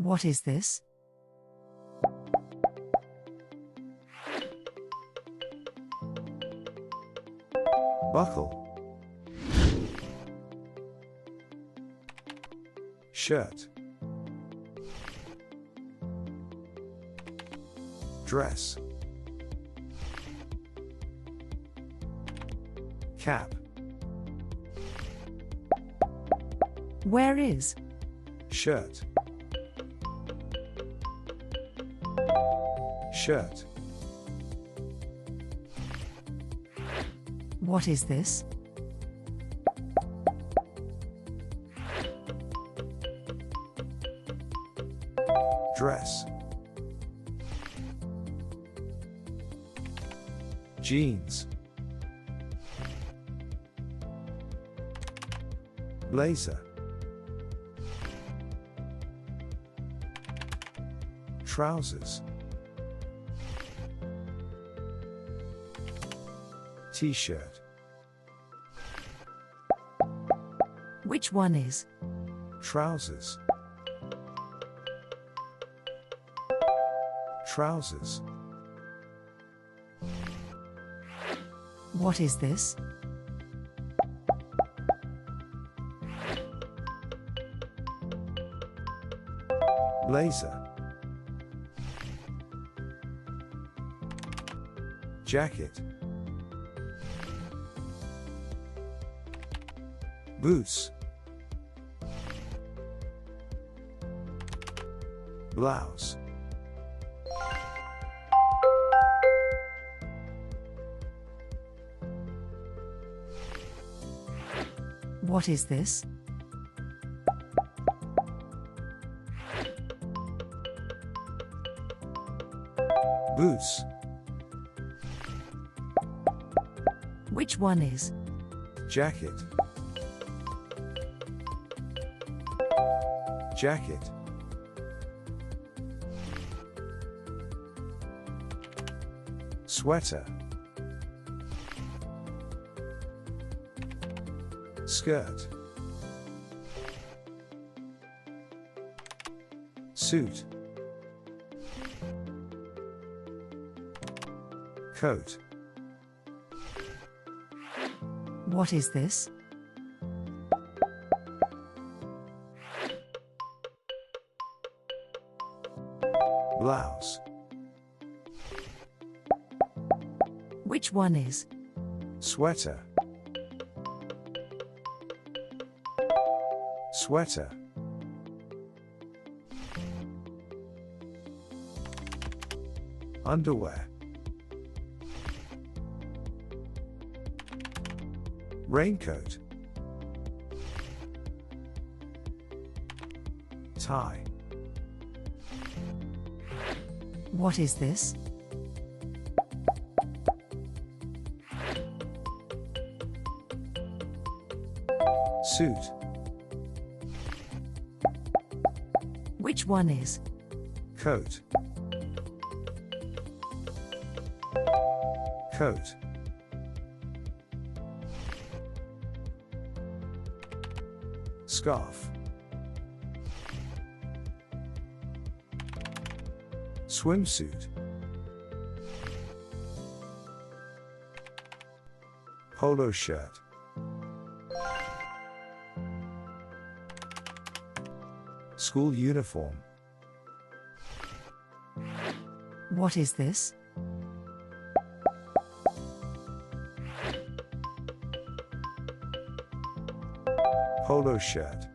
What is this? Buckle. Shirt. Dress. Cap. Where is? Shirt. Shirt. What is this? Dress. Jeans. Blazer. Trousers. T-shirt. Which one is? Trousers. Trousers. What is this? Blazer. Jacket. Boots. Blouse. What is this? Boots. Which one is? Jacket. Jacket. Sweater. Skirt. Suit. Coat. What is this? Blouse. Which one is? Sweater. Sweater. Underwear. Raincoat. Tie. What is this? Suit. Which one is? Coat. Coat. Scarf. Swimsuit. Polo shirt. School uniform. What is this? Polo shirt.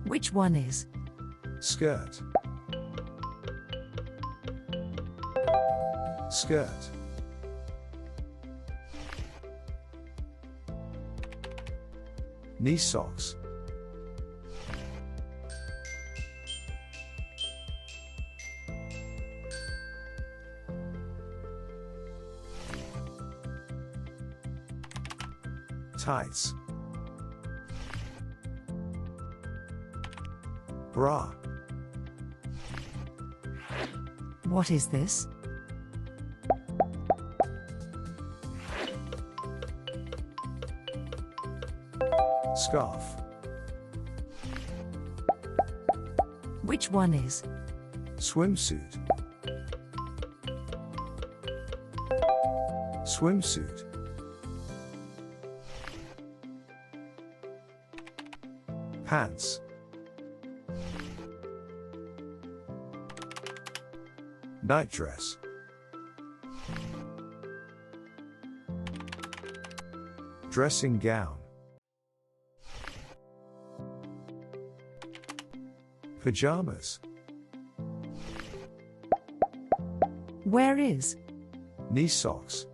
Which one is? Skirt. Skirt. Knee socks. Tights. Bra. What is this? Scarf. Which one is? Swimsuit. Swimsuit. Pants. Nightdress. Dressing gown. Pajamas. Where is? Knee socks.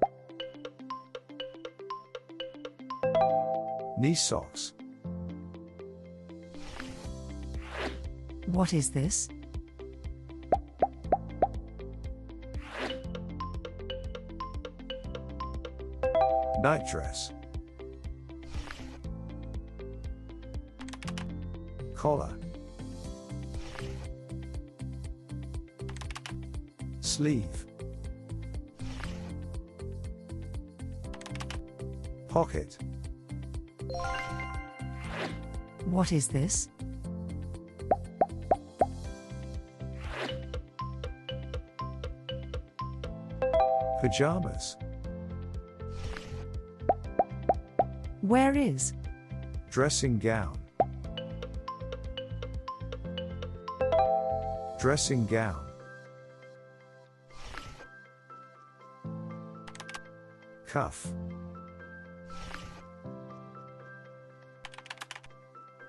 Knee socks. What is this? Nightdress. Collar. Sleeve. Pocket. What is this? Pajamas. Where is? Dressing gown. Dressing gown. Cuff.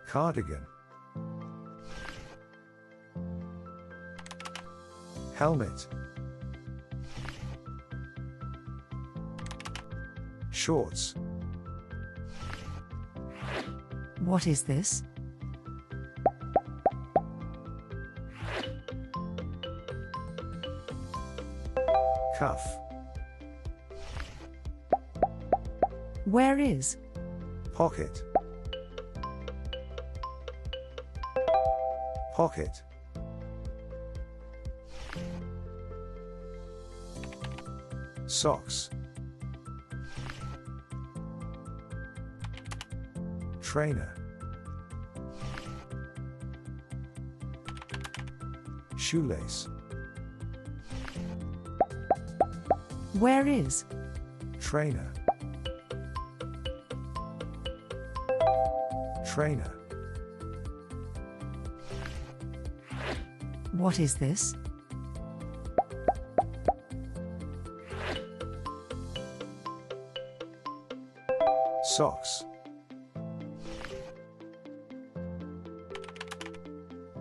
Cardigan. Helmet. Shorts. What is this? Cuff. Where is? Pocket. Pocket. Socks. Trainer. Shoelace. Where is? Trainer. Trainer. What is this? Socks.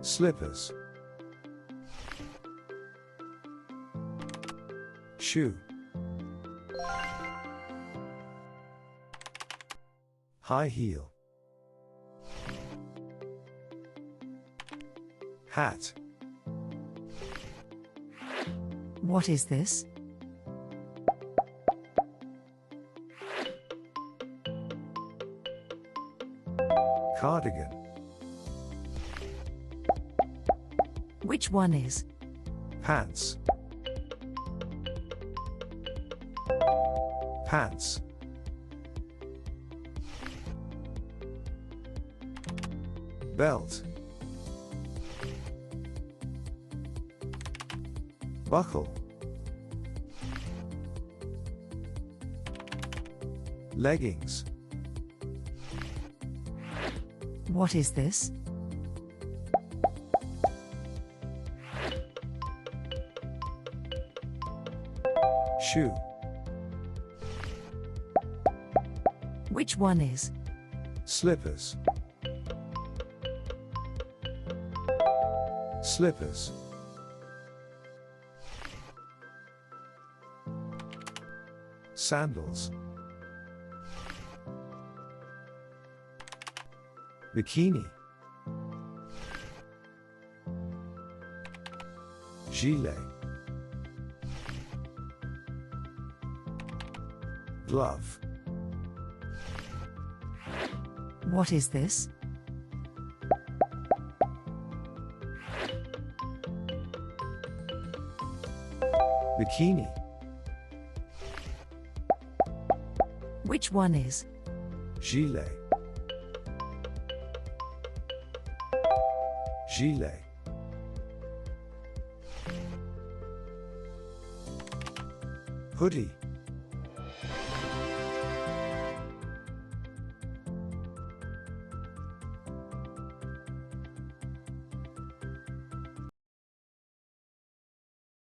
Slippers. Shoe. High heel. Hat. What is this? Cardigan. Which one is? Pants. Pants. Belt. Buckle. Leggings. What is this? Shoe. Which one is? Slippers. Slippers. Sandals. Bikini. Gilet. Glove. What is this? Bikini. Which one is? Gilet. Gilet. hoodie,